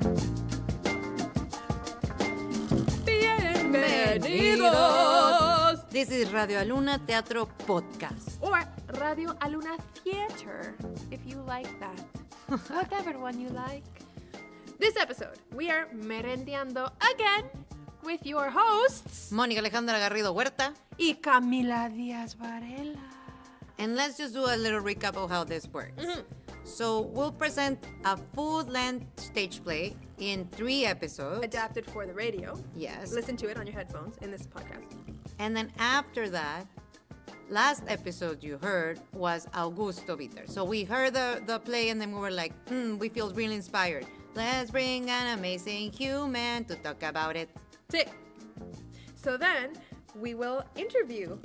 Bienvenidos! This is Radio Aluna Teatro podcast. Or Radio Aluna Theatre, if you like that. Whatever one you like. This episode, we are merendiando again with your hosts, Mónica Alejandra Garrido Huerta y Camila Díaz Varela. And let's just do a little recap of how this works. Mm-hmm. So we'll present a full-length stage play in 3 episodes. Adapted for the radio. Yes. Listen to it on your headphones in this podcast. And then after that, last episode you heard was Augusto Viter. So we heard the play and then we were like, we feel really inspired. Let's bring an amazing human to talk about it. Sí. So then we will interview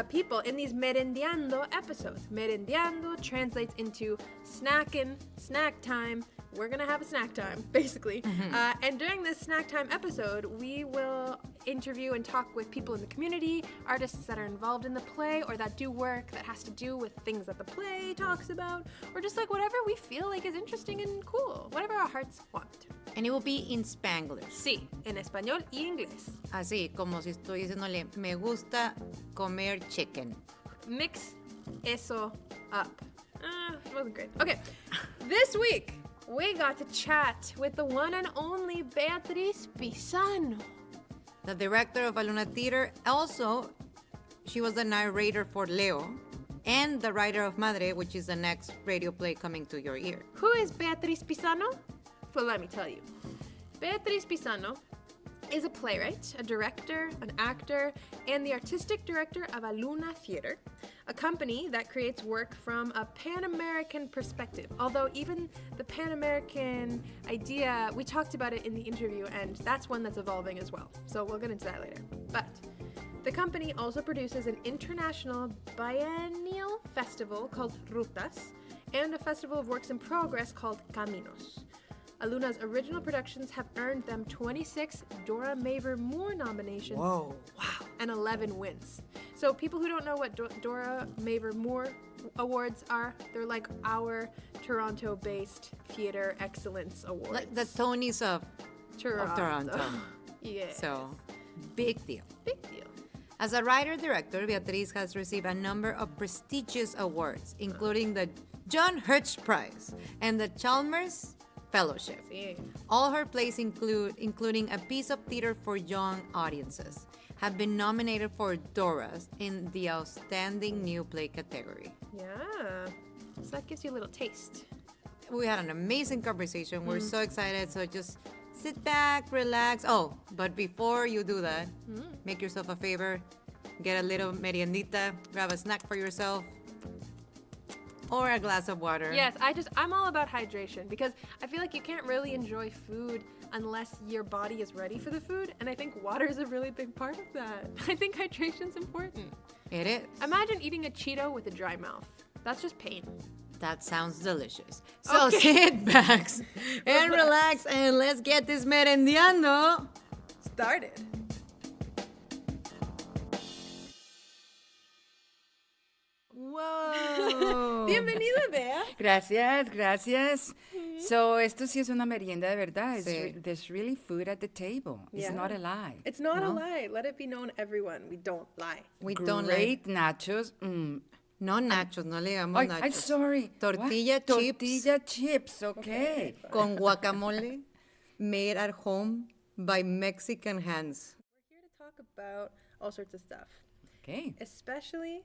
people in these merendiando episodes. Merendiando translates into snacking, snack time. We're going to have a snack time, basically. Mm-hmm. And during this snack time episode, we will interview and talk with people in the community, artists that are involved in the play or that do work that has to do with things that the play talks about, or just like whatever we feel like is interesting and cool, whatever our hearts want. And it will be in Spanglish. Sí, en español y inglés. Así, como si estoy diciéndole, me gusta comer chicken. Mix eso up. It wasn't great. Okay, this week, we got to chat with the one and only Beatriz Pizano. The director of Aluna Theatre. Also, she was the narrator for Leo and the writer of Madre, which is the next radio play coming to your ear. Who is Beatriz Pizano? Well, let me tell you. Beatriz Pizano is a playwright, a director, an actor, and the artistic director of Aluna Theatre, a company that creates work from a Pan-American perspective. Although even the Pan-American idea, we talked about it in the interview, and that's one that's evolving as well. So we'll get into that later. But the company also produces an international biennial festival called Rutas and a festival of works in progress called Caminos. Aluna's original productions have earned them 26 Dora Maver Moore nominations. Whoa, wow. And 11 wins. So people who don't know what Dora Maver Moore Awards are, they're like our Toronto-based theater excellence awards. Like the Tonys of Toronto. Yeah. So, big deal. Big deal. As a writer-director, Beatriz has received a number of prestigious awards, including the John Hirsch Prize and the Chalmers Fellowship. Sí. All her plays including a piece of theater for young audiences, have been nominated for Doras in the Outstanding New Play category. Yeah. So that gives you a little taste. We had an amazing conversation. We're so excited. So just sit back, relax. Oh, but before you do that, make yourself a favor. Get a little meriendita, grab a snack for yourself. Or a glass of water. Yes, I'm all about hydration because I feel like you can't really enjoy food unless your body is ready for the food, and I think water is a really big part of that. I think hydration's important. It is. Imagine eating a Cheeto with a dry mouth. That's just pain. That sounds delicious. So sit back and relax and let's get this merendiando started. Wow. Bienvenida, Bea. Gracias. So, esto sí es una merienda de verdad. Sí. There's really food at the table. Yeah. It's not a lie. It's not a lie. Let it be known, everyone. We don't lie. We don't Great nachos. No nachos, no le digamos nachos. I'm sorry. Tortilla What? chips. Tortilla chips, okay. Con guacamole made at home by Mexican hands. We're here to talk about all sorts of stuff. Okay. Especially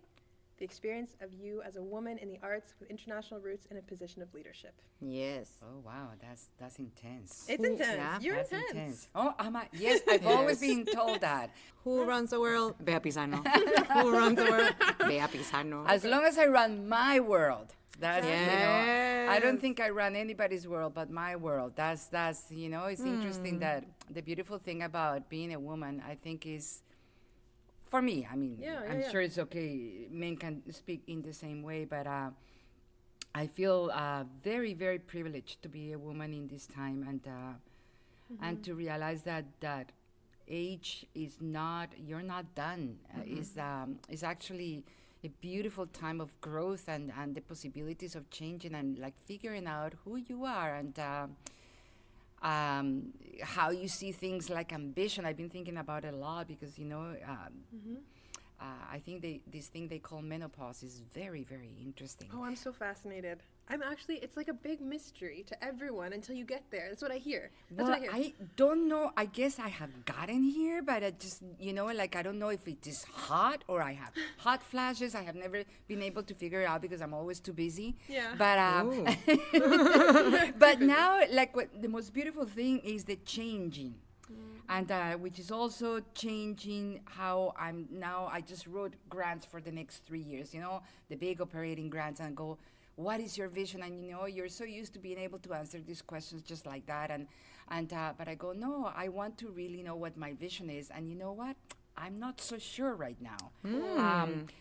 the experience of you as a woman in the arts with international roots in a position of leadership. Yes. Oh, wow. That's intense. It's intense. Yeah, You're That's intense. Oh, yes, I've always been told that. Who runs the world? Bea Pizano. Who runs the world? Bea Pizano. As long as I run my world. That's, Yes. I don't think I run anybody's world but my world. That's it's interesting that the beautiful thing about being a woman, I think, is, for me, I mean, I'm sure it's okay, men can speak in the same way, but I feel very, very privileged to be a woman in this time, and to realize that age is not, you're not done. Is actually a beautiful time of growth and the possibilities of changing and like figuring out who you are. And how you see things like ambition. I've been thinking about it a lot because, I think this thing they call menopause is very, very interesting. Oh, I'm so fascinated. It's like a big mystery to everyone until you get there. That's what I hear. I don't know. I guess I have gotten here, but I just, I don't know if it is hot or I have hot flashes. I have never been able to figure it out because I'm always too busy. Yeah. But, but now, the most beautiful thing is the changing. And which is also changing how I'm now. I just wrote grants for the next 3 years, the big operating grants, and go, what is your vision? And you're so used to being able to answer these questions just like that. But I go, no, I want to really know what my vision is. And you know what? I'm not so sure right now.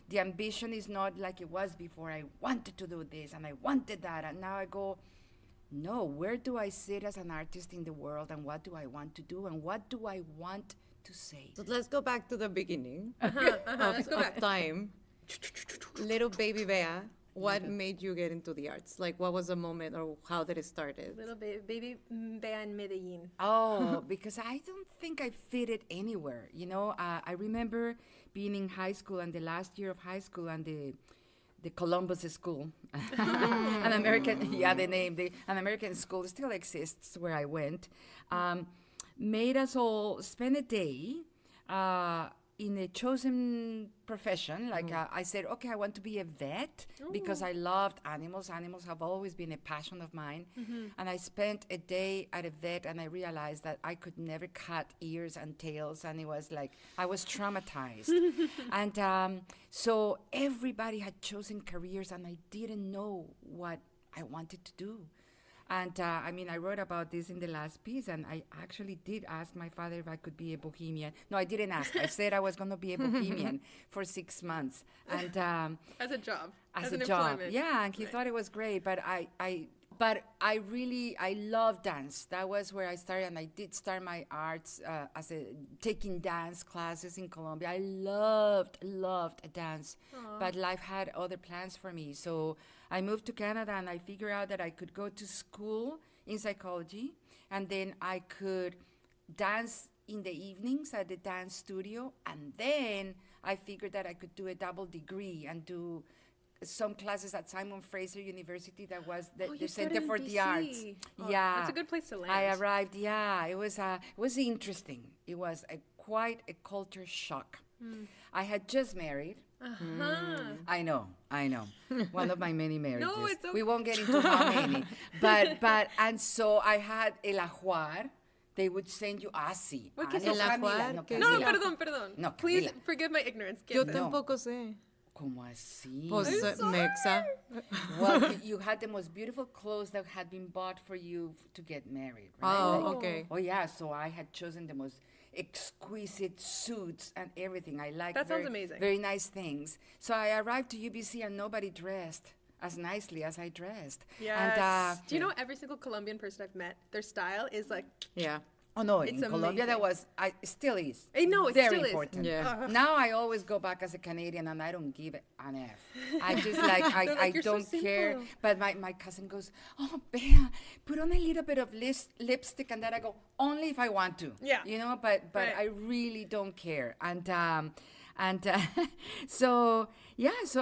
The ambition is not like it was before. I wanted to do this and I wanted that. And now I go, no, where do I sit as an artist in the world, and what do I want to do, and what do I want to say? So let's go back to the beginning Let's go back. of time. Little baby Bea, what made you get into the arts? Like, what was the moment, or how did it start? Little baby Bea in Medellin. Oh, because I don't think I fitted anywhere. I remember being in high school, and the last year of high school, and the Columbus School, an American, an American school still exists where I went, made us all spend a day in a chosen profession. I said, okay, I want to be a vet because I loved animals. Animals have always been a passion of mine. And I spent a day at a vet, and I realized that I could never cut ears and tails, and it was like I was traumatized. And so everybody had chosen careers, and I didn't know what I wanted to do. And I wrote about this in the last piece, and I actually did ask my father if I could be a bohemian. No, I didn't ask. I said I was going to be a bohemian for 6 months. And as a job. As an a job. employment. Yeah, and he thought it was great, but I love dance. That was where I started, and I did start my arts taking dance classes in Colombia. I loved dance, but life had other plans for me. So I moved to Canada, and I figured out that I could go to school in psychology, and then I could dance in the evenings at the dance studio, and then I figured that I could do a double degree and do some classes at Simon Fraser University. That was the Center for the Arts. Yeah, that's a good place to land. I arrived. Yeah, it was interesting. It was quite a culture shock. I had just married. I know. One of my many marriages. No, it's okay. We won't get into how many. But and so I had el ajuar. They would send you así. What is no, el Camila, ajuar? no, No, Camila. perdón. No, Please Camila. forgive my ignorance. Yo Give tampoco sé. ¿Cómo así? Pues, I'm sorry. mexa. Well, you had the most beautiful clothes that had been bought for you to get married, right? Oh, okay. Oh, yeah. So I had chosen the most exquisite suits and everything. I like That sounds amazing. very nice things. So I arrived to UBC, and nobody dressed as nicely as I dressed. Yes. And, do you know every single Colombian person I've met, their style is like, Yeah. oh no, It's in Colombia that amazing. was, still is. I know, it very still is. important. Yeah. Now I always go back as a Canadian, and I don't give an F. I just like, They're like, I "You're so don't care. simple." But my cousin goes, oh, Bea, put on a little bit of lipstick, and then I go, only if I want to. Yeah. But Right. I really don't care. So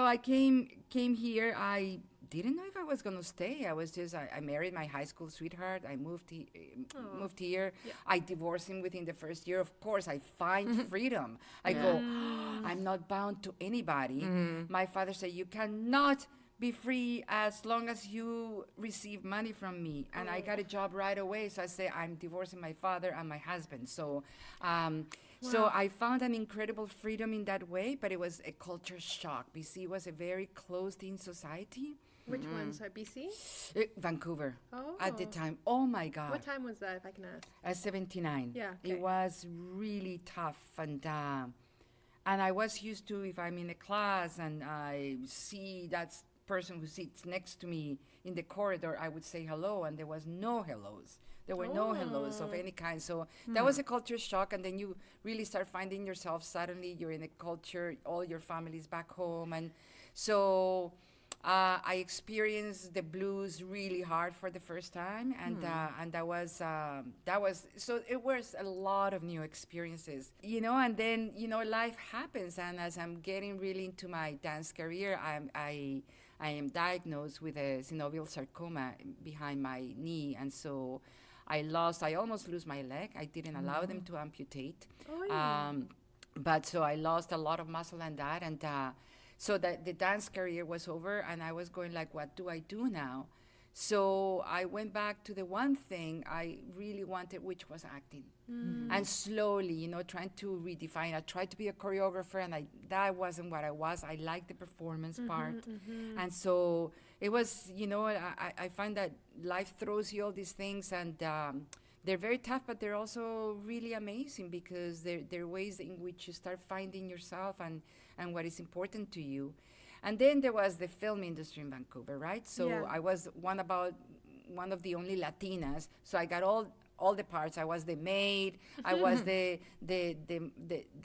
I came here. I didn't know if I was going to stay. I married my high school sweetheart. I moved here. Yeah. I divorced him within the first year. Of course, I find freedom. I go, I'm not bound to anybody. My father said, you cannot be free as long as you receive money from me. And I got a job right away. So I say, I'm divorcing my father and my husband. So so I found an incredible freedom in that way, but it was a culture shock. BC was a very closed-in society. which one? Sorry, BC? Vancouver Oh. at the time. Oh my God. What time was that, if I can ask? 79. Yeah, It okay. was really tough, and I was used to, if I'm in a class and I see that person who sits next to me in the corridor, I would say hello, and there was no hellos. There were no hellos of any kind. So that was a culture shock, and then you really start finding yourself suddenly you're in a culture, all your family's back home, and so I experienced the blues really hard for the first time, and that was so it was a lot of new experiences, and then life happens, and as I'm getting really into my dance career, I am diagnosed with a synovial sarcoma behind my knee, and so I almost lose my leg. I didn't allow them to amputate, but so I lost a lot of muscle and that, and so that the dance career was over, and I was going like, what do I do now? So I went back to the one thing I really wanted, which was acting. And slowly, trying to redefine. I tried to be a choreographer, and that wasn't what I was. I liked the performance part. And so it was, I find that life throws you all these things, and they're very tough, but they're also really amazing, because they're ways in which you start finding yourself and what is important to you. And then there was the film industry in Vancouver, right? So I was one of the only Latinas. So I got all the parts. I was the maid. I was the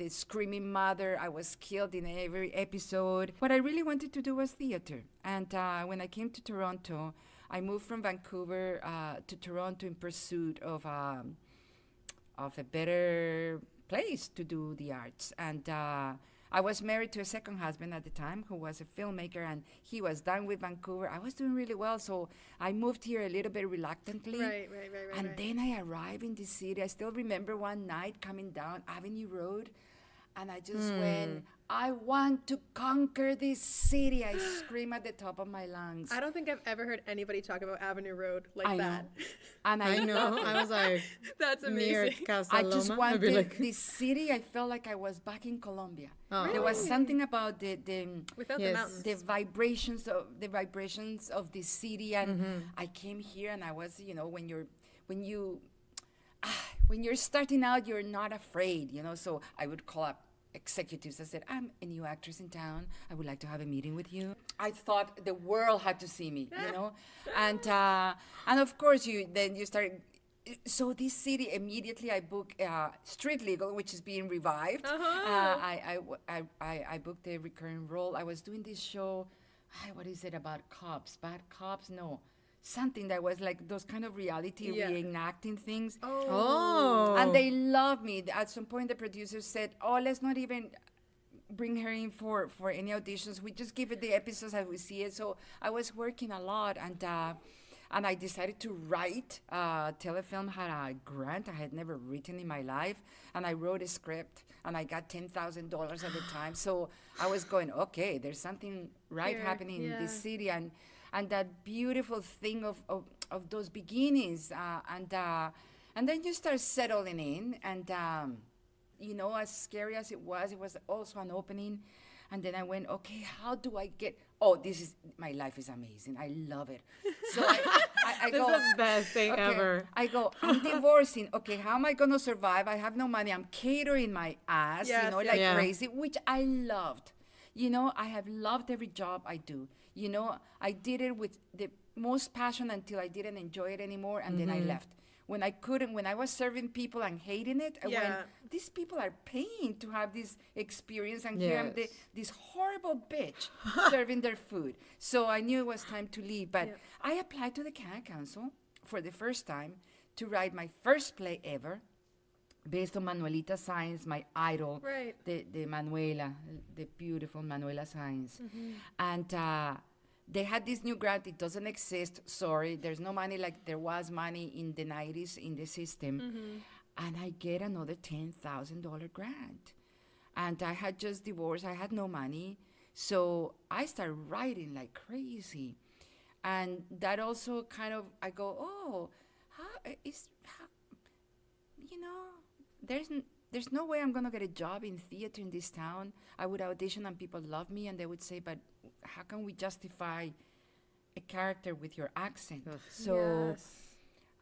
screaming mother. I was killed in every episode. What I really wanted to do was theater. And when I came to Toronto, I moved from Vancouver to Toronto in pursuit of a better place to do the arts. And I was married to a second husband at the time who was a filmmaker, and he was done with Vancouver. I was doing really well, so I moved here a little bit reluctantly. Right. And then I arrived in the city. I still remember one night coming down Avenue Road, and I just went, I want to conquer this city. I scream at the top of my lungs. I don't think I've ever heard anybody talk about Avenue Road like that. And I know. I was like, that's near amazing. Casa I Loma. just I'd wanted be like, this city. I felt like I was back in Colombia. Oh. There was something about the Without the Yes. mountains. the vibrations of the city, and I came here, and I was, when you're starting out, you're not afraid, so I would call up executives. I said, I'm a new actress in town. I would like to have a meeting with you. I thought the world had to see me, and of course you start. So this city, immediately I booked Street Legal, which is being revived. I booked a recurring role. I was doing this show, what is it, about cops? Bad cops? No. Something that was like those kind of reality reenacting things. oh. And they loved me. At some point, the producer said, let's not even bring her in for any auditions. We just give it the episodes as we see it. So I was working a lot, and I decided to write. Telefilm had a grant I had never written in my life, and I wrote a script, and I got $10,000 at the time. So I was going, okay, there's something happening in this city, and that beautiful thing of those beginnings, and then you start settling in, and as scary as it was also an opening. And then I went, okay, how do I get? My life is amazing. I love it. So I This go, is the best thing ever. I go, I'm divorcing. Okay, how am I going to survive? I have no money. I'm catering my ass, crazy, which I loved. I have loved every job I do. I did it with the most passion until I didn't enjoy it anymore, and then I left. When I was serving people and hating it, I went, these people are paying to have this experience, and here I'm this horrible bitch serving their food. So I knew it was time to leave, but I applied to the Canada Council for the first time to write my first play ever, based on Manuelita Sáenz, my idol, the Manuela, the beautiful Manuela Sáenz. And they had this new grant. It doesn't exist. Sorry, there's no money like there was money in the 90s in the system. And I get another $10,000 grant. And I had just divorced. I had no money. So I started writing like crazy. And that also kind of, I go, there's no way I'm going to get a job in theater in this town. I would audition and people love me, and they would say, but how can we justify a character with your accent? So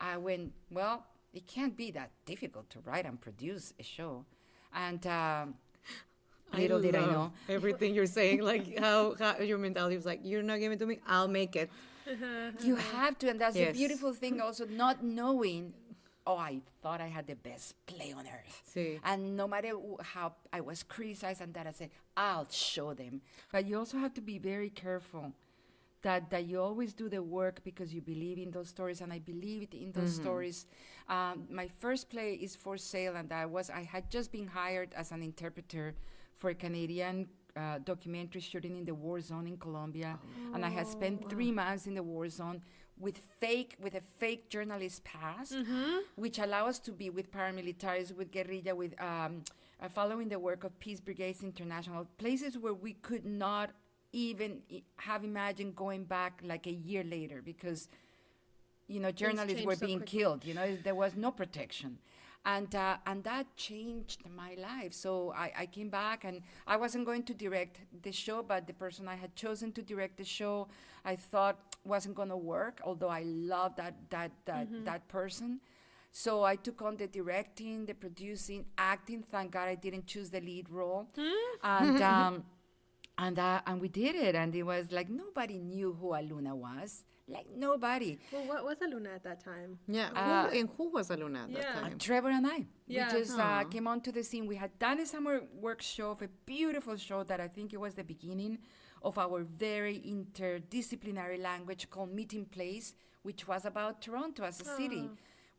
I went, well, it can't be that difficult to write and produce a show. And little did I know. Everything you're saying, like how your mentality was like, you're not giving it to me, I'll make it. You have to, and that's the beautiful thing also, not knowing, I thought I had the best play on earth. Sí. And no matter how I was criticized and that, I said, I'll show them. But you also have to be very careful that you always do the work because you believe in those stories, and I believed in those stories. My first play is for sale, and I had just been hired as an interpreter for a Canadian documentary shooting in the war zone in Colombia, and I had spent 3 months in the war zone with a fake journalist pass, which allow us to be with paramilitaries, with guerrilla, with following the work of Peace Brigades International, places where we could not even have imagined going back like a year later, because journalists were being killed. There was no protection. And that changed my life. So I came back, and I wasn't going to direct the show, but the person I had chosen to direct the show, I thought wasn't going to work, although I loved that person. So I took on the directing, the producing, acting. Thank God I didn't choose the lead role. And we did it, and it was like nobody knew who Aluna was. Like nobody. Well, what was Aluna at that time? Yeah, who was Aluna at that time? Trevor and I. Yeah. We just came onto the scene. We had done a summer work show of a beautiful show that I think it was the beginning of our very interdisciplinary language called Meeting Place, which was about Toronto as a city.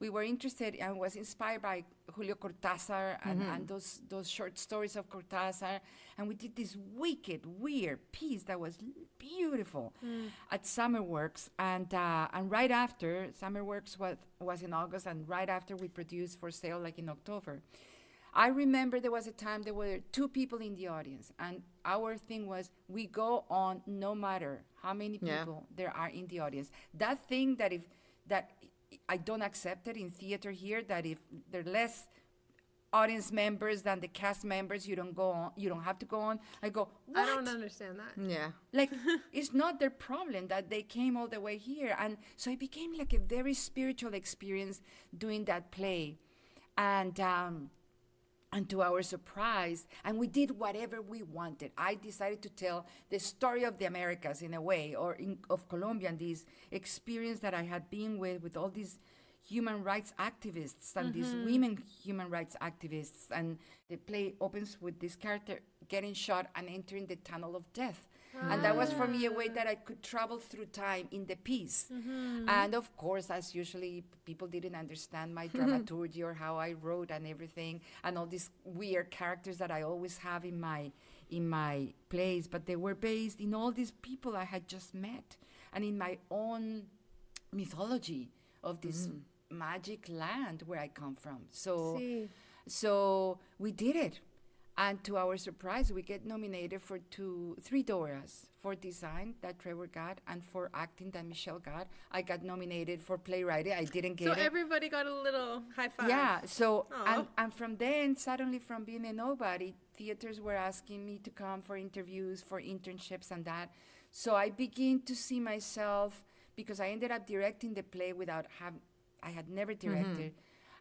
We were interested and was inspired by Julio Cortázar and those short stories of Cortázar. And we did this wicked, weird piece that was beautiful at Summer Works. And right after, Summer Works was in August, and right after we produced For Sale, like in October. I remember there was a time there were 2 people in the audience, and our thing was we go on no matter how many people there are in the audience. That thing that I don't accept it in theater here, that if there are less audience members than the cast members, you don't go on. You don't have to go on. I go, what? I don't understand that. Yeah. Like, it's not their problem that they came all the way here. And so it became like a very spiritual experience doing that play. And to our surprise, and we did whatever we wanted. I decided to tell the story of the Americas in a way, or of Colombia, and this experience that I had been with all these human rights activists and these women human rights activists. And the play opens with this character getting shot and entering the tunnel of death. And that was for me a way that I could travel through time in the piece. And of course, as usually, people didn't understand my dramaturgy or how I wrote and everything, and all these weird characters that I always have in my plays, but they were based in all these people I had just met and in my own mythology of this magic land where I come from. So we did it. And to our surprise, we get nominated for 3 Doras, for design that Trevor got, and for acting that Michelle got. I got nominated for playwriting. I didn't get it. So everybody got a little high five. Yeah. So and from then, suddenly, from being a nobody, theaters were asking me to come for interviews, for internships, and that. So I began to see myself, because I ended up directing the play I had never directed.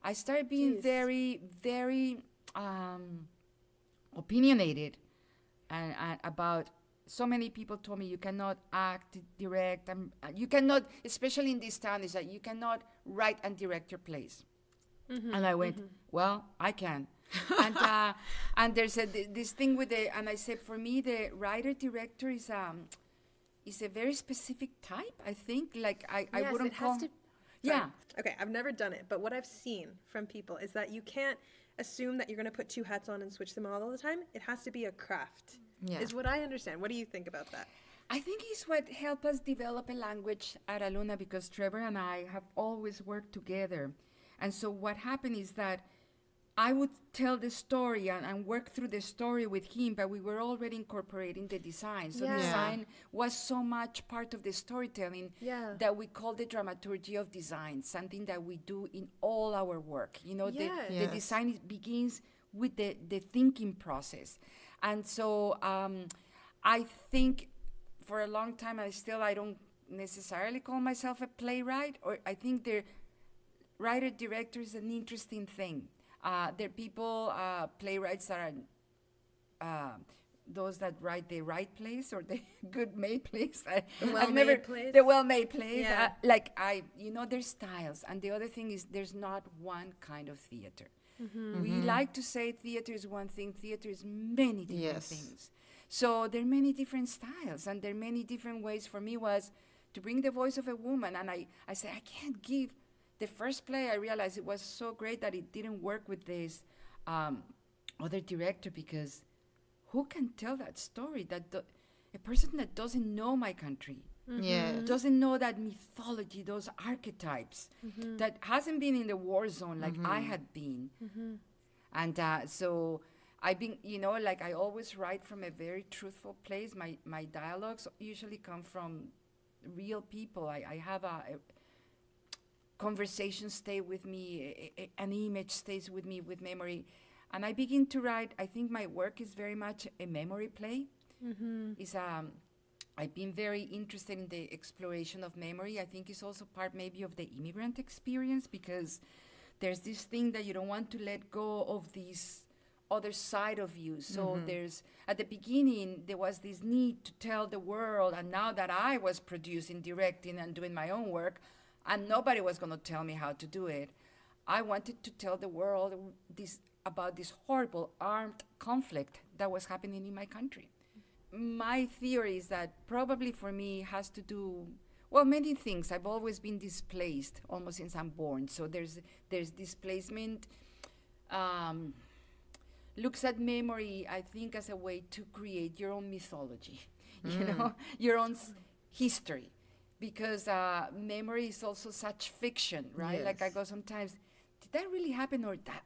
I started being very, very opinionated and about. So many people told me you cannot act, direct, and you cannot, especially in this town, is that you cannot write and direct your plays. And I went, well, I can. And there's this thing with and I said, for me, the writer-director is a very specific type, I think. Like, I wouldn't call... Yeah. Okay, I've never done it, but what I've seen from people is that you can't assume that you're going to put 2 hats on and switch them all the time. It has to be a craft, is what I understand. What do you think about that? I think it's what helped us develop a language at Aluna, because Trevor and I have always worked together. And so what happened is that I would tell the story and work through the story with him, but we were already incorporating the design. So design was so much part of the storytelling that we call the dramaturgy of design, something that we do in all our work. The design begins with the thinking process. And so I think for a long time, I don't necessarily call myself a playwright, or I think the writer-director is an interesting thing. There are people, playwrights that are those that write the right plays or the good made plays. The well-made plays. The well-made plays. Yeah. There's styles. And the other thing is there's not one kind of theater. We like to say theater is one thing. Theater is many different things. So there are many different styles, and there are many different ways. For me was to bring the voice of a woman, and I said, I can't give. The first play, I realized it was so great that it didn't work with this other director, because who can tell that story? A person that doesn't know my country, doesn't know that mythology, those archetypes, that hasn't been in the war zone like I had been. And so I've been, like I always write from a very truthful place. My dialogues usually come from real people. I have a conversation stay with me, an image stays with me with memory. And I begin to write. I think my work is very much a memory play. I've been very interested in the exploration of memory. I think it's also part maybe of the immigrant experience, because there's this thing that you don't want to let go of this other side of you. So there's, at the beginning, there was this need to tell the world, and now that I was producing, directing, and doing my own work, and nobody was going to tell me how to do it, I wanted to tell the world about this horrible armed conflict that was happening in my country. My theory is that probably for me has to do, well, many things. I've always been displaced almost since I'm born. So there's displacement, looks at memory, I think, as a way to create your own mythology, your own history. Because memory is also such fiction, right? Yes. Like I go sometimes, did that really happen? Or that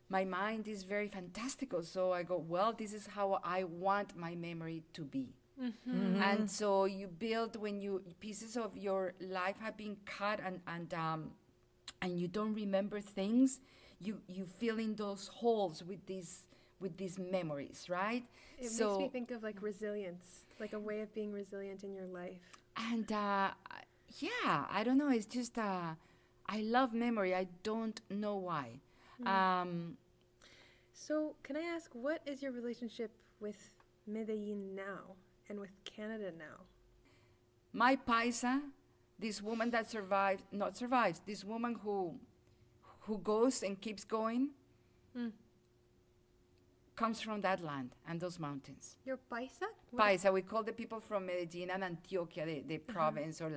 my mind is very fantastical. So I go, well, this is how I want my memory to be. And so you build, when pieces of your life have been cut and you don't remember things, you fill in those holes with these memories, right? It makes me think of like resilience, like a way of being resilient in your life. And yeah, I don't know. It's just I love memory. I don't know why. So can I ask, what is your relationship with Medellin now and with Canada now? My paisa, this woman that survives, this woman who goes and keeps going, comes from that land and those mountains. Your paisa? Paisa, we call the people from Medellin and Antioquia, the province or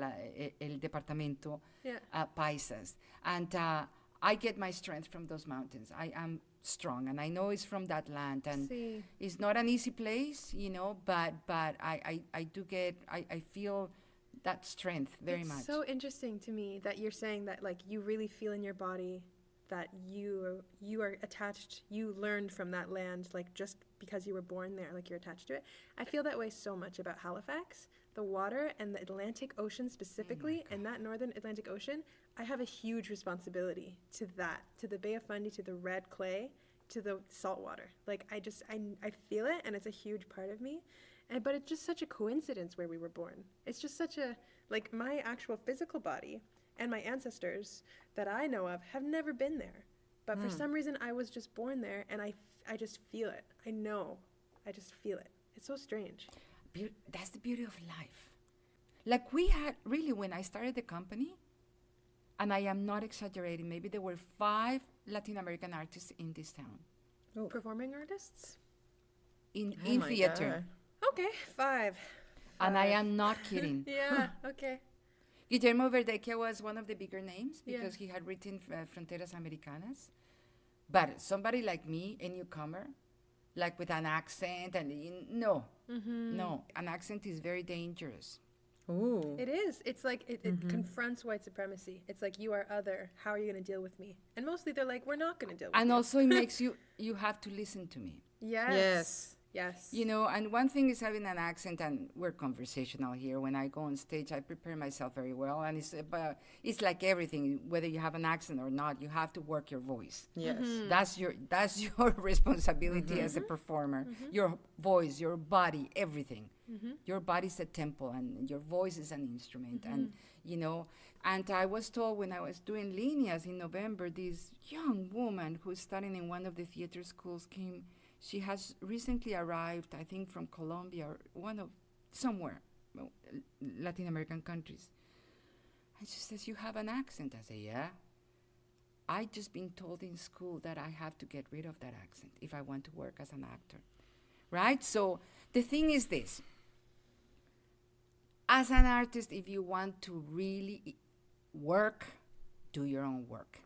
el departamento, paisas. And I get my strength from those mountains. I am strong, and I know it's from that land. And it's not an easy place, but I feel that strength very much. It's so interesting to me that you're saying that, like, you really feel in your body that you are attached, you learned from that land, like, just because you were born there, like, you're attached to it. I feel that way so much about Halifax, the water, and the Atlantic Ocean specifically, and that northern Atlantic Ocean. I have a huge responsibility to that, to the Bay of Fundy, to the red clay, to the salt water. Like, I feel it, and it's a huge part of me. But it's just such a coincidence where we were born. It's just such a, like, my actual physical body and my ancestors that I know of have never been there. But for some reason, I was just born there, and I just feel it. I know. I just feel it. It's so strange. That's the beauty of life. Like, we had, really, when I started the company, and I am not exaggerating, maybe there were 5 Latin American artists in this town. Oh. Performing artists? In theater. God. Okay, 5. And I am not kidding. Yeah, okay. Guillermo Verdecchia was one of the bigger names because he had written Fronteras Americanas. But somebody like me, a newcomer, like with an accent, and no, an accent is very dangerous. Ooh. It is. It's like it confronts white supremacy. It's like, you are other. How are you going to deal with me? And mostly they're like, we're not going to deal with you. And also it makes you have to listen to me. Yes. And one thing is having an accent, and we're conversational here. When I go on stage, I prepare myself very well, and it's like everything. Whether you have an accent or not, you have to work your voice. Yes. That's your responsibility as a performer. Your voice, your body, everything. Your body's a temple, and your voice is an instrument. And and I was told when I was doing líneas in November, this young woman who's studying in one of the theater schools came. She has recently arrived, I think, from Colombia or somewhere, Latin American countries. And she says, you have an accent. I say, yeah. I just been told in school that I have to get rid of that accent if I want to work as an actor. right? So the thing is this. As an artist, if you want to really work, do your own work.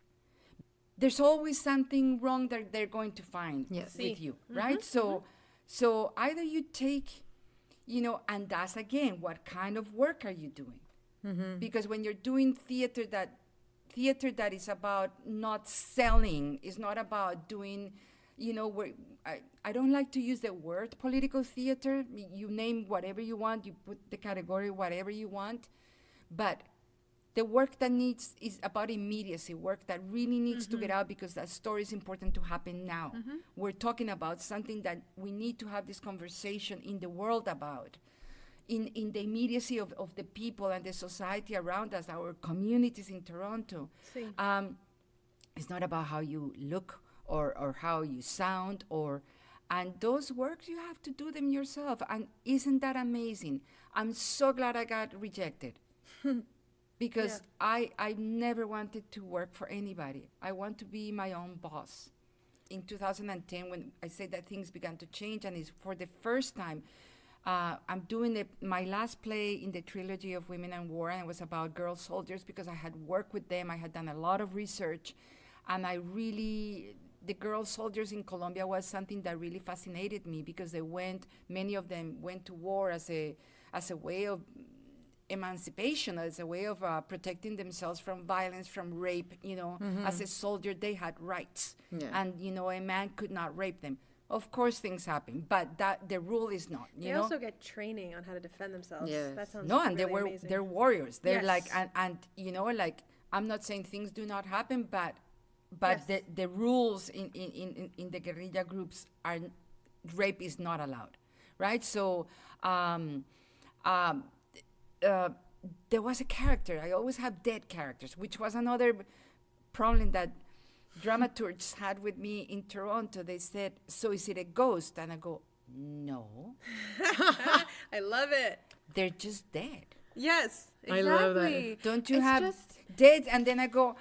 There's always something wrong that they're going to find with you, right? So either you take, and that's again, what kind of work are you doing? Because when you're doing theater that is about not selling, is not about doing, where I don't like to use the word political theater. You name whatever you want, you put the category whatever you want, but the work that is about immediacy, work that really needs to get out because that story is important to happen now. We're talking about something that we need to have this conversation in the world about, in the immediacy of the people and the society around us, our communities in Toronto. Sí. It's not about how you look or how you sound, and those works, you have to do them yourself. And isn't that amazing? I'm so glad I got rejected. Because I never wanted to work for anybody. I want to be my own boss. In 2010, when I said that things began to change, and it's for the first time, I'm doing my last play in the trilogy of Women and War, and it was about girl soldiers because I had worked with them. I had done a lot of research, and the girl soldiers in Colombia was something that really fascinated me because many of them went to war as a way of emancipation, as a way of protecting themselves from violence, from rape. As a soldier, they had rights, and a man could not rape them. Of course, things happen, but that the rule is not. They also get training on how to defend themselves. Yes. That sounds and really they're warriors. They're Yes. like I'm not saying things do not happen, but Yes. the rules in the guerrilla groups are rape is not allowed, right? So there was a character. I always have dead characters, which was another problem that dramaturgs had with me in Toronto. They said, "So is it a ghost?" And I go, "No, I love it. they're just dead." Yes, I exactly. love that. Don't you It's have just- dead? And then I go,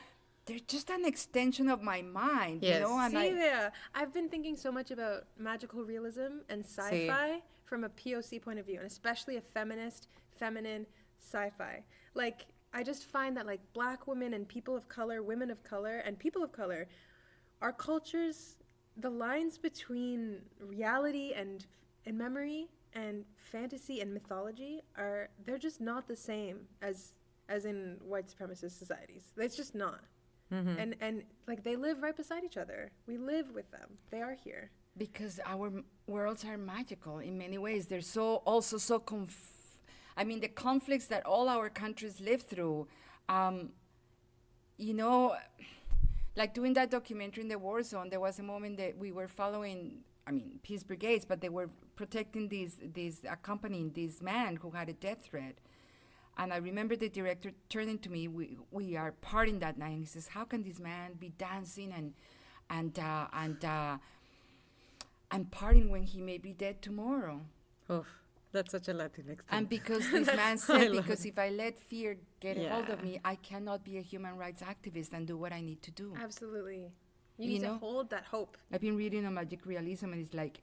they're just an extension of my mind, Yes. And See there. I've been thinking so much about magical realism and sci-fi from a POC point of view, and especially a feminine sci-fi. Like, I just find that, like, black women and people of color, women of color, and people of color, our cultures, the lines between reality and memory and fantasy and mythology they're just not the same as in white supremacist societies. It's just not. And like, they live right beside each other. We live with them. They are here. Because our worlds are magical in many ways. They're the conflicts that all our countries live through, like doing that documentary in the war zone, there was a moment that we were following, peace brigades, but they were protecting accompanying this man who had a death threat. And I remember the director turning to me, we are partying that night, and he says, "How can this man be dancing and partying when he may be dead tomorrow?" Oh, that's such a Latinx thing. And because this man said, because if I let fear get a hold of Yeah. me, I cannot be a human rights activist and do what I need to do. Absolutely. You You need to know? hold that hope. I've been reading on magic realism, and it's like,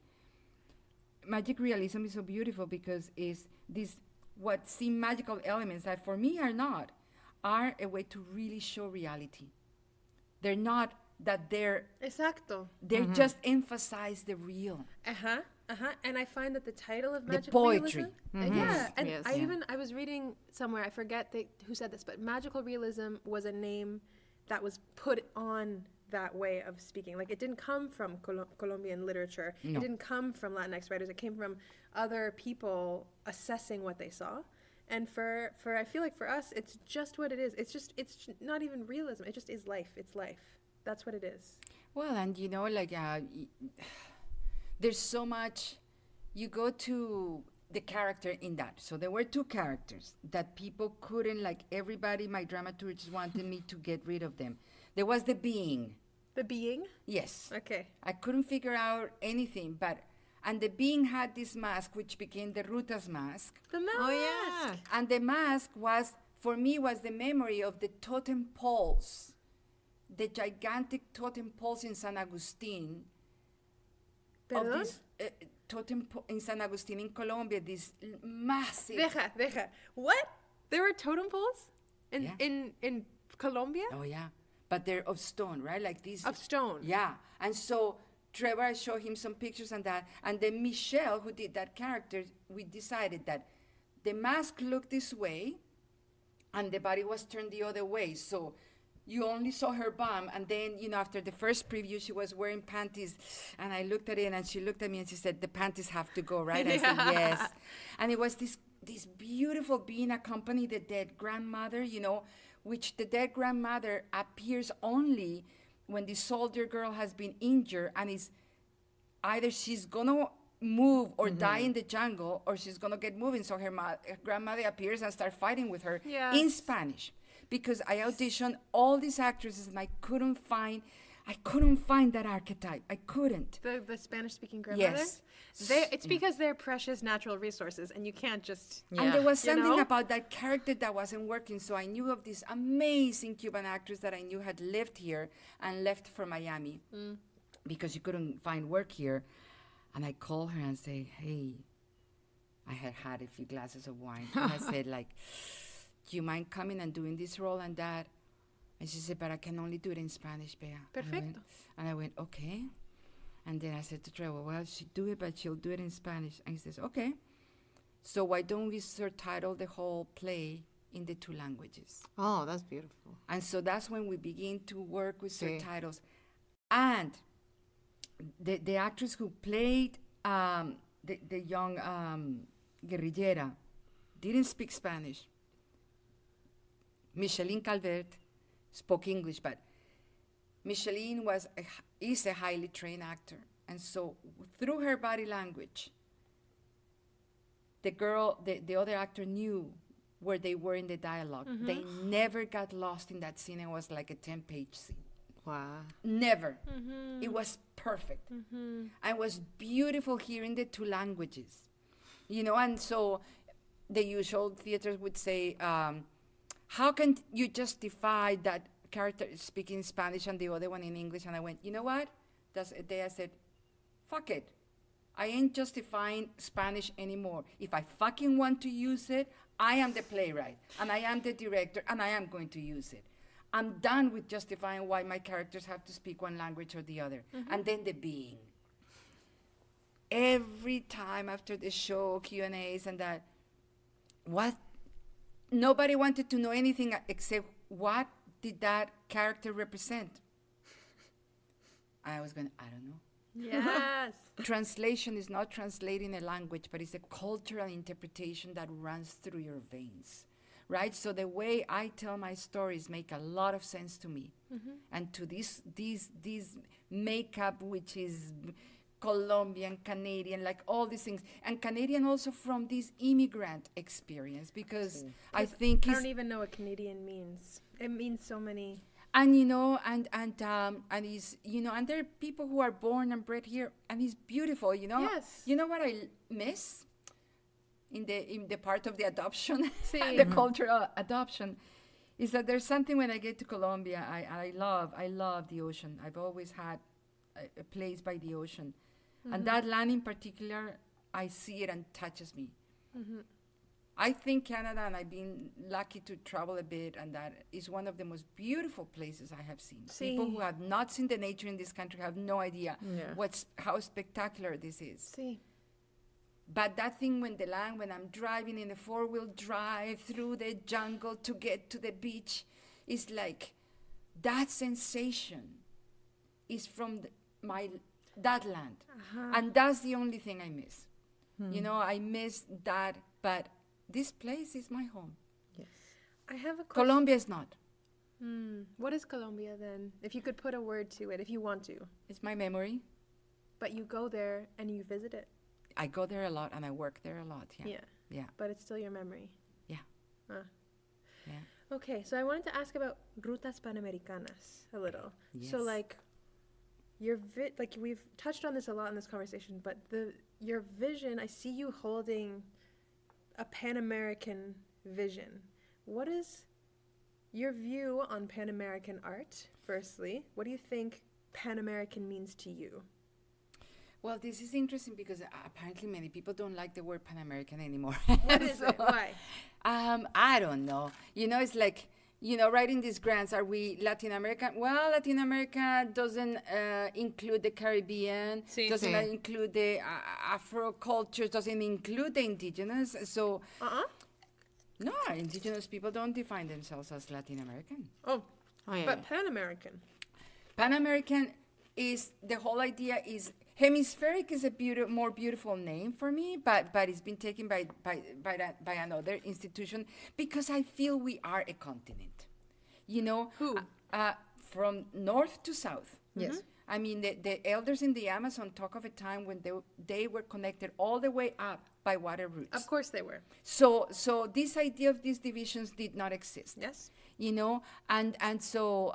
magic realism is so beautiful because it's these what seem magical elements that for me are a way to really show reality. They're not that they're Exacto. just emphasize the real. And I find that the title of The magical poetry. realism, yeah, and Yes. I was reading somewhere, I forget who said this, but magical realism was a name that was put on that way of speaking. Like, it didn't come from Colombian literature. No. It didn't come from Latinx writers. It came from other people assessing what they saw. And for I feel like for us, it's just what it is. It's not even realism. It just is life. It's life. That's what it is. Well, and there's so much. You go to the character in that. So there were two characters that people couldn't, like, everybody, my dramaturgs wanted me to get rid of them. There was the being. The being? Yes. Okay. I couldn't figure out anything, and the being had this mask, which became the Ruta's mask. The mask. Oh, yeah. And the mask was the memory of the totem poles, the gigantic totem poles in San Agustin, this in San Agustin in Colombia, this massive. Deja. What? There were totem poles in Colombia? Oh yeah, but they're of stone, right? Like these. Of stone. Yeah, and so Trevor, I showed him some pictures and that, and then Michelle, who did that character, we decided that the mask looked this way, and the body was turned the other way. So you only saw her bum, and then, after the first preview, she was wearing panties, and I looked at it, and she looked at me, and she said, the panties have to go, right? I said, yes. And it was this beautiful being accompanied the dead grandmother, which the dead grandmother appears only when the soldier girl has been injured, and is either she's gonna move or die in the jungle, or she's gonna get moving. So her grandmother appears and start fighting with her in Spanish. Because I auditioned all these actresses, and I couldn't find that archetype. I couldn't. The Spanish-speaking grandmother? Yes. It's because they're precious natural resources, and you can't just... Yeah. And there was something about that character that wasn't working, so I knew of this amazing Cuban actress that I knew had lived here and left for Miami because she couldn't find work here. And I called her and say, hey, I had a few glasses of wine. And I said, do you mind coming and doing this role and that? And she said, but I can only do it in Spanish, Bea. Perfecto. And I went, okay. And then I said to Trevor, well, she'll do it, but she'll do it in Spanish. And he says, okay. So why don't we subtitle the whole play in the 2 languages? Oh, that's beautiful. And so that's when we begin to work with subtitles. And the actress who played the young guerrillera didn't speak Spanish. Micheline Calvert spoke English, but Micheline is a highly trained actor. And so through her body language, the other actor knew where they were in the dialogue. They never got lost in that scene. It was like a 10-page scene. Wow. Never. It was perfect. And it was beautiful hearing the 2 languages. And so the usual theaters would say, how can you justify that character speaking Spanish and the other one in English? And I went, you know what? That's a day I said, fuck it. I ain't justifying Spanish anymore. If I fucking want to use it, I am the playwright, and I am the director, and I am going to use it. I'm done with justifying why my characters have to speak one language or the other. And then the being. Every time after the show, Q&As and that, nobody wanted to know anything except what did that character represent? I was going, I don't know. Yes. Translation is not translating a language, but it's a cultural interpretation that runs through your veins, right? So the way I tell my stories make a lot of sense to me. And to this makeup, which is Colombian, Canadian, like all these things. And Canadian also from this immigrant experience, because I think I don't even know what Canadian means. It means so many. And and he's and there are people who are born and bred here, and he's beautiful, Yes. You know what I miss in the part of the adoption, Sí. the cultural adoption, is that there's something when I get to Colombia, I love the ocean. I've always had a place by the ocean. And that land in particular, I see it and touches me. I think Canada, and I've been lucky to travel a bit, and that is one of the most beautiful places I have seen. Sí. People who have not seen the nature in this country have no idea how spectacular this is. Sí. But that thing when I'm driving in a 4-wheel drive through the jungle to get to the beach, is like that sensation is from that land. And that's the only thing I miss. I miss that, but this place is my home. Yes. I have a question. Colombia is not. What is Colombia then? If you could put a word to it, if you want to. It's my memory. But you go there and you visit it. I go there a lot and I work there a lot. Yeah. But it's still your memory. Yeah. Yeah. Okay, so I wanted to ask about Rutas Panamericanas a little. Yes. So we've touched on this a lot in this conversation, but your vision, I see you holding a Pan-American vision. What is your view on Pan-American art, firstly? What do you think Pan-American means to you? Well, this is interesting because apparently many people don't like the word Pan-American anymore. What is it? Why? I don't know. It's like, writing these grants, are we Latin American? Well, Latin America doesn't include the Caribbean, doesn't include the Afro cultures, doesn't include the indigenous. So, no, indigenous people don't define themselves as Latin American. Oh, yeah. but Pan-American. Pan-American is, the whole idea is, hemispheric is a more beautiful name for me, but it's been taken by another institution because I feel we are a continent. Who? From north to south. Yes. I mean, the elders in the Amazon talk of a time when they were connected all the way up by water routes. Of course they were. So this idea of these divisions did not exist. Yes. And so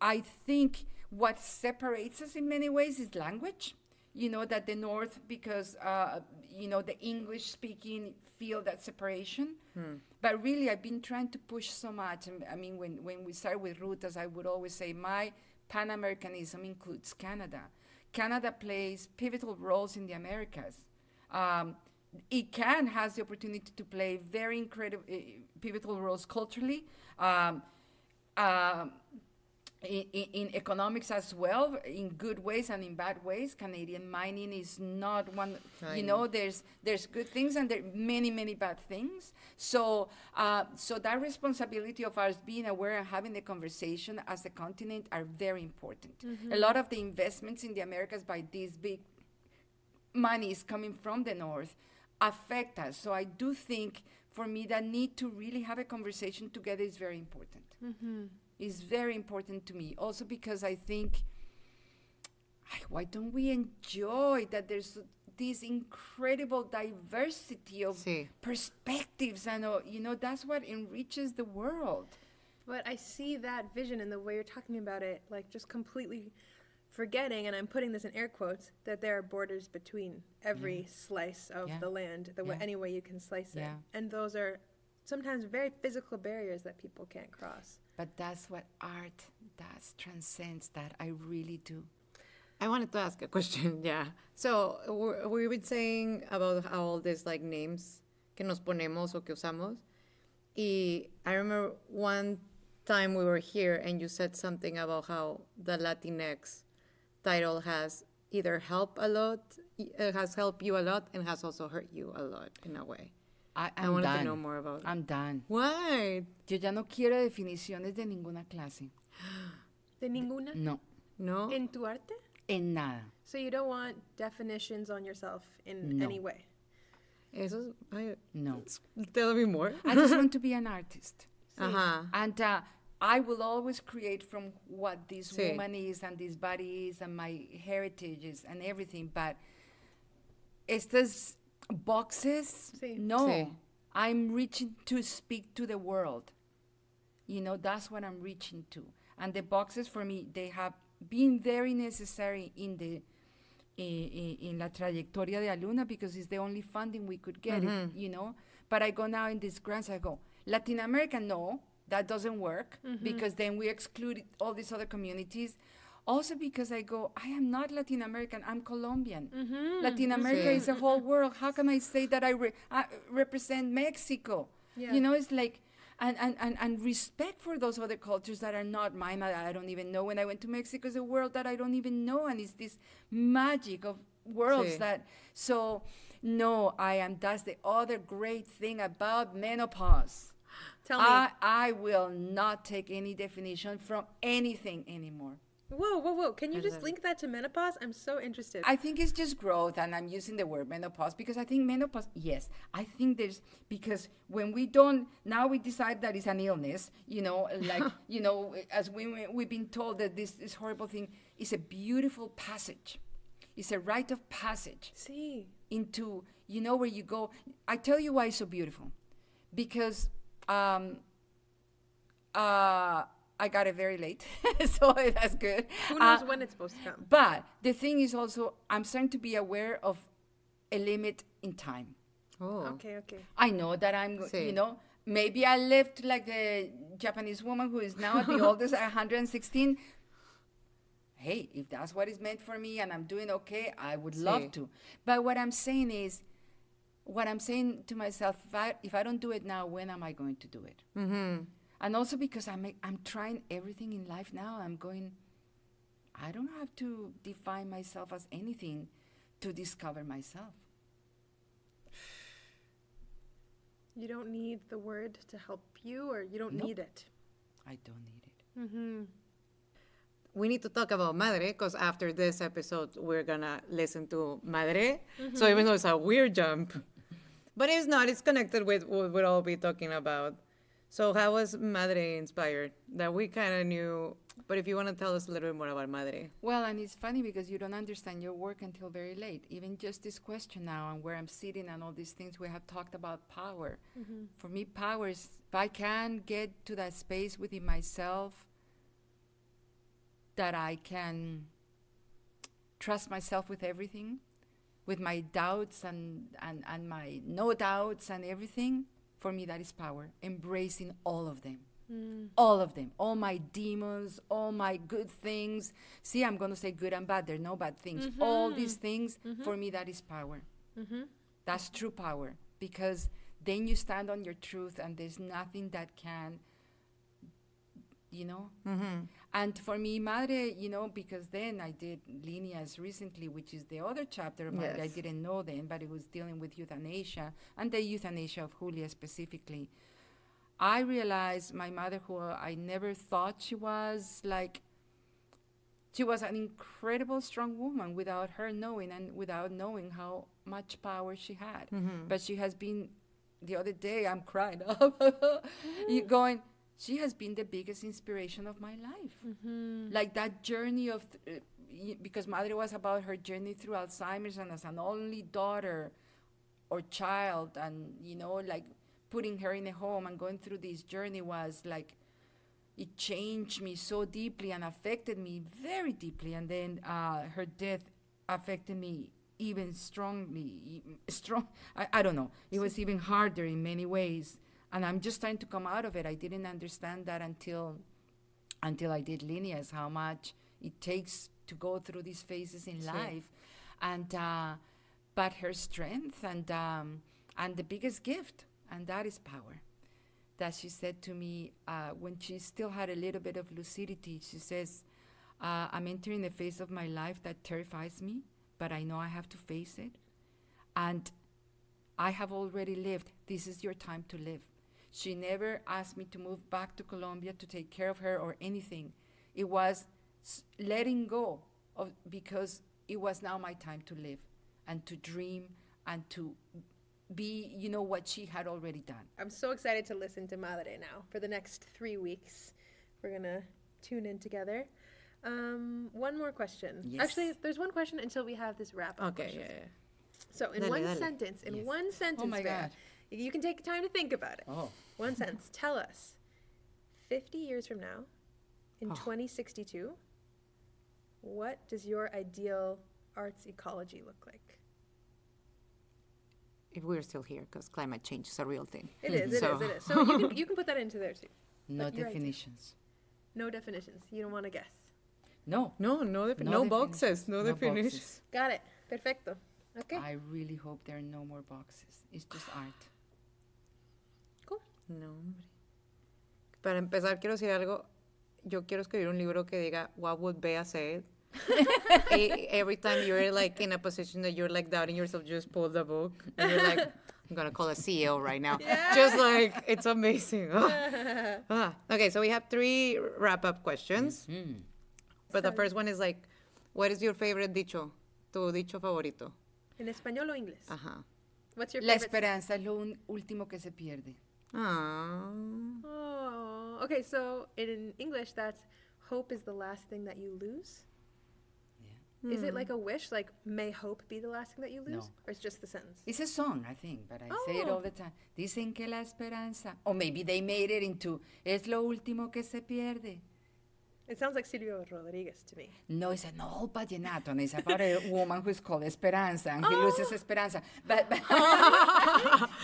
I think what separates us in many ways is language. That the North, because, the English-speaking feel that separation. But really, I've been trying to push so much. I mean, when we start with Rutas, I would always say my Pan-Americanism includes Canada. Canada plays pivotal roles in the Americas. It has the opportunity to play very incredible, pivotal roles culturally. In economics as well, in good ways and in bad ways. Canadian mining is not one, there's good things and there are many, many bad things. So that responsibility of ours being aware and having the conversation as a continent are very important. A lot of the investments in the Americas by these big monies coming from the North affect us. So I do think, for me, that need to really have a conversation together is very important. Is very important to me. Also because I think, why don't we enjoy that there's this incredible diversity of perspectives and, that's what enriches the world. But I see that vision in the way you're talking about it, like just completely forgetting, and I'm putting this in air quotes, that there are borders between every slice of the land, any way you can slice it. And those are sometimes very physical barriers that people can't cross. But that's what art does, transcends that. I really do. I wanted to ask a question, So we've been saying about how all these like names que nos ponemos o que usamos. Y I remember one time we were here and you said something about how the Latinx title has either helped a lot, has helped you a lot, and has also hurt you a lot in a way. I wanted to know more about it. I'm done. Why? Yo ya no quiero definiciones de ninguna clase. ¿De ninguna? No. ¿En tu arte? En nada. So you don't want definitions on yourself in any way? No. Tell me more. I just want to be an artist. Sí. And I will always create from what this woman is and this body is and my heritage is and everything. But estas boxes, I'm reaching to speak to the world. That's what I'm reaching to. And the boxes for me, they have been very necessary in la trayectoria de Aluna because it's the only funding we could get, But I go now in these grants, I go, Latin America, no, that doesn't work because then we exclude all these other communities. Also because I go, I am not Latin American, I'm Colombian. Latin America is the whole world. How can I say that I represent Mexico? It's like, and respect for those other cultures that are not mine, I don't even know. When I went to Mexico, it's a world that I don't even know, and it's this magic of worlds that's the other great thing about menopause. Tell me. I will not take any definition from anything anymore. Whoa. Can you just link that to menopause? I'm so interested. I think it's just growth, and I'm using the word menopause because I think menopause, because when we don't, now we decide that it's an illness, as we've been told that this horrible thing is a beautiful passage. It's a rite of passage into, where you go. I tell you why it's so beautiful. Because I got it very late, so that's good. Who knows when it's supposed to come? But the thing is also, I'm starting to be aware of a limit in time. Oh. Okay. I know that I'm, maybe I lived like the Japanese woman who is now at the oldest, 116. hey, if that's what is meant for me and I'm doing okay, I would love to. But what I'm saying to myself, if I don't do it now, when am I going to do it? Mm-hmm. And also because I'm trying everything in life now. I'm going, I don't have to define myself as anything to discover myself. You don't need the word to help you, or you don't need it. I don't need it. Mm-hmm. We need to talk about Madre, because after this episode, we're going to listen to Madre. So even though it's a weird jump, but it's not. It's connected with what we'll all be talking about. So how was Madre inspired? That we kind of knew, but if you want to tell us a little bit more about Madre. Well, and it's funny because you don't understand your work until very late. Even just this question now and where I'm sitting and all these things, we have talked about power. Mm-hmm. For me, power is, if I can get to that space within myself that I can trust myself with everything, with my doubts and my no doubts and everything, for me that is power. Embracing all of them. All of them. All my demons, all my good things. See, I'm going to say good and bad. There are no bad things. All these things, for me that is power. That's true power. Because then you stand on your truth and there's nothing that can, you know. And for me, Madre, you know, because then I did Líneas recently, which is the other chapter of Madre. I didn't know then, but it was dealing with euthanasia and the euthanasia of Julia specifically. I realized my mother, who I never thought she was an incredible strong woman without her knowing and without knowing how much power she had. But she has been, the other day I'm crying, going, she has been the biggest inspiration of my life. Like that journey of, because Madre was about her journey through Alzheimer's, and as an only daughter or child, and, you know, like putting her in a home and going through this journey was like, it changed me so deeply and affected me very deeply. And then her death affected me even strongly. I don't know. It was even harder in many ways. And I'm just trying to come out of it. I didn't understand that until I did Líneas, how much it takes to go through these phases in life. And but her strength and the biggest gift, and that is power. That she said to me when she still had a little bit of lucidity, she says, I'm entering a phase of my life that terrifies me, but I know I have to face it. And I have already lived. This is your time to live. She never asked me to move back to Colombia to take care of her or anything. It was letting go of, because it was now my time to live and to dream and to be, you know, what she had already done. I'm so excited to listen to Madre now for the next 3 weeks. We're going to tune in together. One more question. Yes. Actually, there's one question until we have this wrap-up. Okay, yeah. So in Dale. one sentence, Oh my God. you can take time to think about it. Oh. One sentence. Tell us, 50 years from now, in 2062, what does your ideal arts ecology look like? If we're still here, because climate change is a real thing. It is. So you can put that into there too. No But you're right. definitions. No definitions. You don't want to guess. No. No boxes. No definitions. Boxes. Got it. Perfecto. Okay. I really hope there are no more boxes. It's just art. Cool. No, hombre. Para empezar, quiero decir algo. Yo quiero escribir un libro que diga, what would Bea say? Every time you're like in a position that you're like doubting yourself, just pull the book. And you're like, I'm going to call a CEO right now. Yeah. Just like, it's amazing. Okay, so we have 3 wrap-up questions. But the first one is like, what is your favorite dicho? Tu dicho favorito? ¿En español o inglés? Ajá. What's your La favorite? esperanza es lo último que se pierde. Oh, okay. So in English, that's hope is the last thing that you lose. Is it like a wish, like may hope be the last thing that you lose? No. Or it's just the sentence? It's a song, I think, but I say it all the time. Dicen que la esperanza, or maybe they made it into, es lo último que se pierde. It sounds like Silvio Rodriguez to me. No, it's an old vallenato, and it's about a woman who is called Esperanza, and he loses Esperanza. But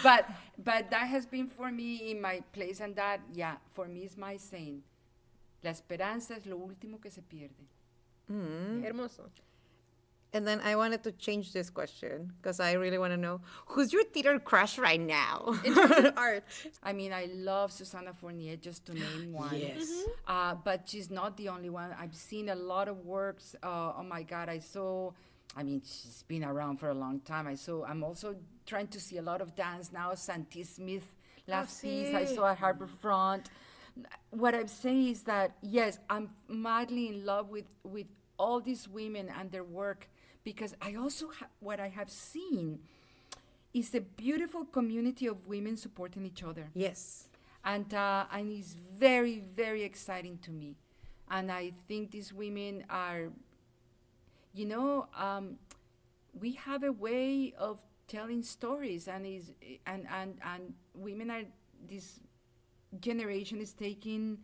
that has been for me in my place, and that, yeah, for me is my saying. La esperanza es lo último que se pierde. Hermoso. And then I wanted to change this question because I really want to know, who's your theater crush right now? In terms of art. I mean, I love Susanna Fournier, just to name one. Yes. But she's not the only one. I've seen a lot of works. Oh my God, she's been around for a long time. I'm also trying to see a lot of dance now. Santee Smith, last piece I saw at Harbor Front. What I'm saying is that, yes, I'm madly in love with all these women and their work, because I also, what I have seen is a beautiful community of women supporting each other. Yes. And it's very, very exciting to me. And I think these women are, we have a way of telling stories, and women are, this generation is taking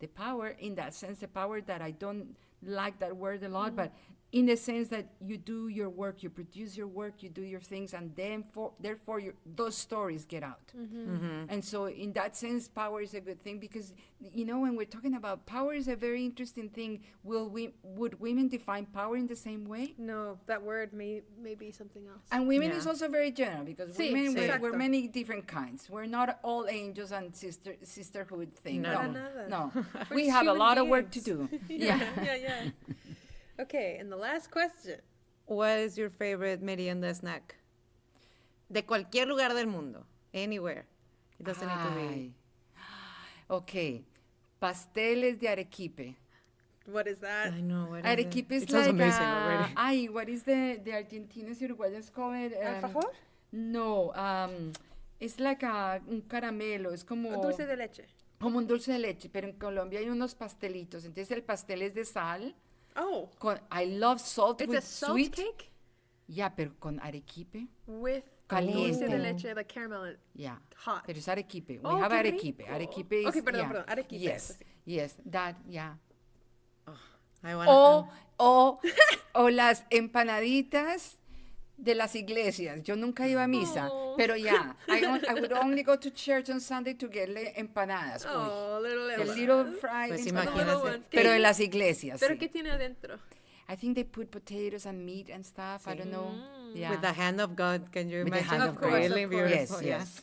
the power, in that sense, the power that I don't like that word a lot, but in the sense that you do your work, you produce your work, you do your things, and then therefore those stories get out. And so in that sense, power is a good thing, because, when we're talking about power, is a very interesting thing. Would women define power in the same way? No, that word may be something else. And women is also very general, because women, exacto. we're many different kinds. We're not all angels and sisterhood thing. No. We have a lot of work to do. Yeah. Okay, and the last question. What is your favorite merienda snack? De cualquier lugar del mundo. Anywhere. It doesn't need to be. Okay. Pasteles de arequipe. What is that? I know. What is Arequipe is it sounds like amazing already. what is the Argentinos y Uruguayos call it? ¿Alfajor? No, it's like un caramelo. Es como Dulce de leche. como un dulce de leche, pero en Colombia hay unos pastelitos. Entonces el pastel es de sal. Oh. I love salt It's with a salt sweet. cake? Yeah, pero con arequipe. With Caliente. dulce de leche, like caramel. Yeah. Hot. Pero es arequipe. We Oh, have qué arequipe. rico. Arequipe is, Okay, perdón, arequipe. Yes, yes, that, yeah. I wanna, O las empanaditas de las iglesias. Yo nunca iba a misa, pero ya. I would only go to church on Sunday to get empanadas. Oh, The little little fried Pues empanadas. imagínate. Pero de las iglesias. ¿Pero Sí. qué tiene adentro? I think they put potatoes and meat and stuff. I don't know. Yeah. With the hand of God, can you With the imagine? hand of God. Really Of course. beautiful. Yes.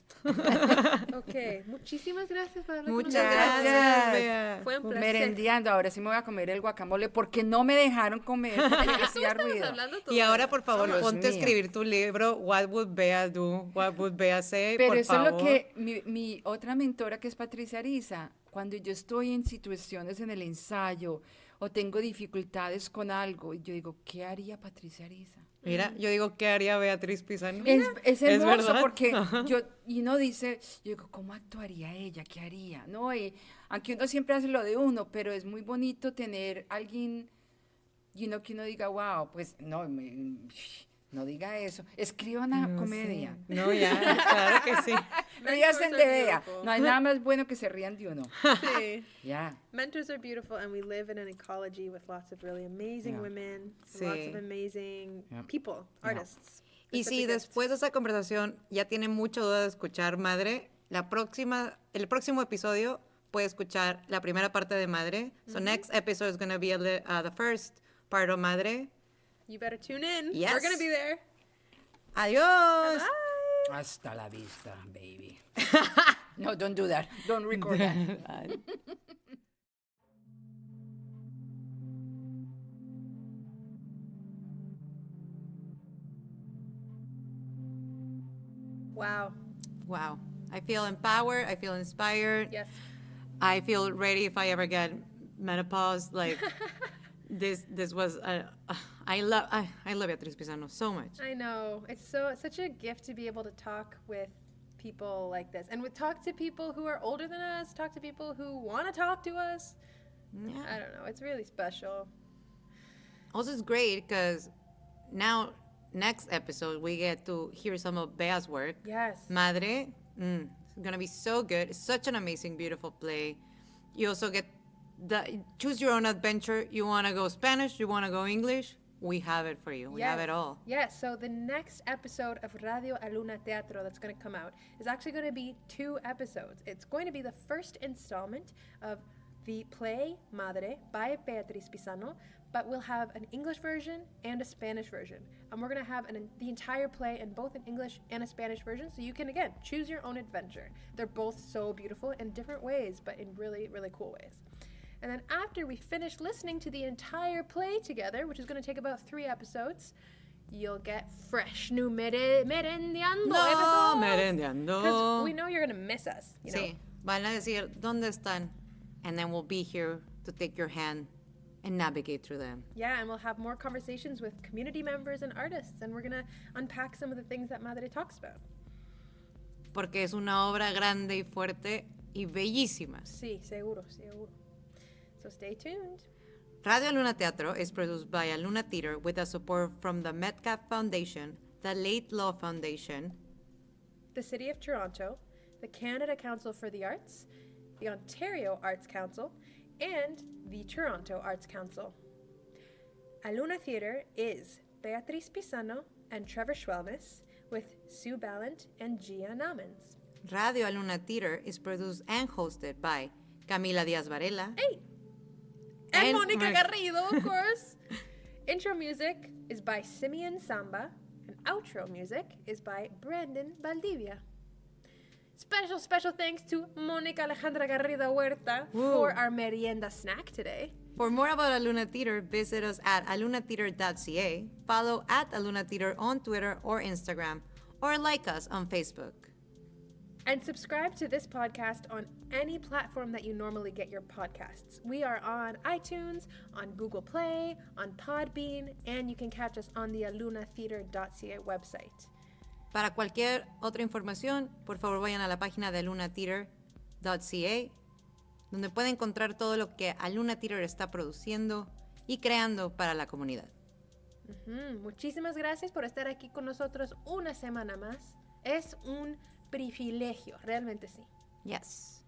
Ok, muchísimas gracias por hablar Muchas con nosotros. gracias, Bea. Fue un placer. Merendiando. Ahora sí me voy a comer el guacamole porque no me dejaron comer porque hacía Estamos ruido. hablando todo. Y ahora, por favor, Dios ponte a mío. escribir tu libro. What would Bea do? What would Bea say? Pero por eso favor. es lo que mi otra mentora, que es Patricia Ariza, cuando yo estoy en situaciones en el ensayo o tengo dificultades con algo, yo digo, ¿qué haría Patricia Ariza? Mira, yo digo, ¿qué haría Beatriz Pizano? Es hermoso verdad. porque uno dice, yo digo, ¿cómo actuaría ella? ¿Qué haría? ¿No? Y aunque uno siempre hace lo de uno, pero es muy bonito tener alguien, que uno diga, wow, pues no diga eso. Escriba una comedia. Sí. No, ya, claro que sí. Ríanse de Bea. No hay nada más bueno que se rían de uno. Sí. Ya. Mentors are beautiful, and we live in an ecology with lots of really amazing women, Sí. lots of amazing people, artists. Y It's such si a gift. después de esa conversación ya tiene mucha duda de escuchar Madre, el próximo episodio puede escuchar la primera parte de Madre. So next episode is going to be the first part of Madre. You better tune in. Yes. We're going to be there. Adiós. Bye. Hasta la vista, baby. No, don't do that. Don't record that. Wow. Wow. I feel empowered. I feel inspired. Yes. I feel ready if I ever get menopause. Like this was I love Beatriz Pizano so much. I know. It's such a gift to be able to talk with people like this, and talk to people who are older than us, talk to people who want to talk to us. Yeah. I don't know. It's really special. Also, it's great because now next episode we get to hear some of Bea's work. Yes. Madre, it's gonna be so good. It's such an amazing, beautiful play. You also get choose your own adventure. You want to go Spanish? You want to go English? We have it for you. We have it all. Yes. So the next episode of Radio Aluna Teatro that's going to come out is actually going to be 2 episodes. It's going to be the first installment of the play Madre by Beatriz Pizano, but we'll have an English version and a Spanish version. And we're going to have the entire play in both an English and a Spanish version, so you can, again, choose your own adventure. They're both so beautiful in different ways, but in really, really cool ways. And then after we finish listening to the entire play together, which is going to take about 3 episodes, you'll get fresh new Merendiando episodes. Merendiando. Because we know you're going to miss us. You know? Sí, van a decir, ¿dónde están? And then we'll be here to take your hand and navigate through them. Yeah, and we'll have more conversations with community members and artists, and we're going to unpack some of the things that Madre talks about. Porque es una obra grande y fuerte y bellísima. Sí, seguro, seguro. So stay tuned. Radio Aluna Teatro is produced by Aluna Theatre with the support from the Metcalf Foundation, the Late Law Foundation, the City of Toronto, the Canada Council for the Arts, the Ontario Arts Council, and the Toronto Arts Council. Aluna Theatre is Beatriz Pizano and Trevor Schwelmes with Sue Ballant and Gia Namens. Radio Aluna Theatre is produced and hosted by Camila Díaz Varela. Hey! And Mónica Garrido, of course. Intro music is by Simeon Samba, and outro music is by Brandon Valdivia. Special thanks to Mónica Alejandra Garrido Huerta for our merienda snack today. For more about Aluna Theatre, visit us at alunatheatre.ca, follow at Aluna Theatre on Twitter or Instagram, or like us on Facebook. And subscribe to this podcast on any platform that you normally get your podcasts. We are on iTunes, on Google Play, on Podbean, and you can catch us on the alunatheatre.ca website. Para cualquier otra información, por favor vayan a la página de alunatheatre.ca, donde pueden encontrar todo lo que Aluna Theatre está produciendo y creando para la comunidad. Muchísimas gracias por estar aquí con nosotros una semana más. Es un privilegio, realmente sí. Yes.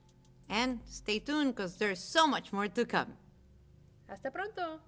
And stay tuned because there's so much more to come. Hasta pronto.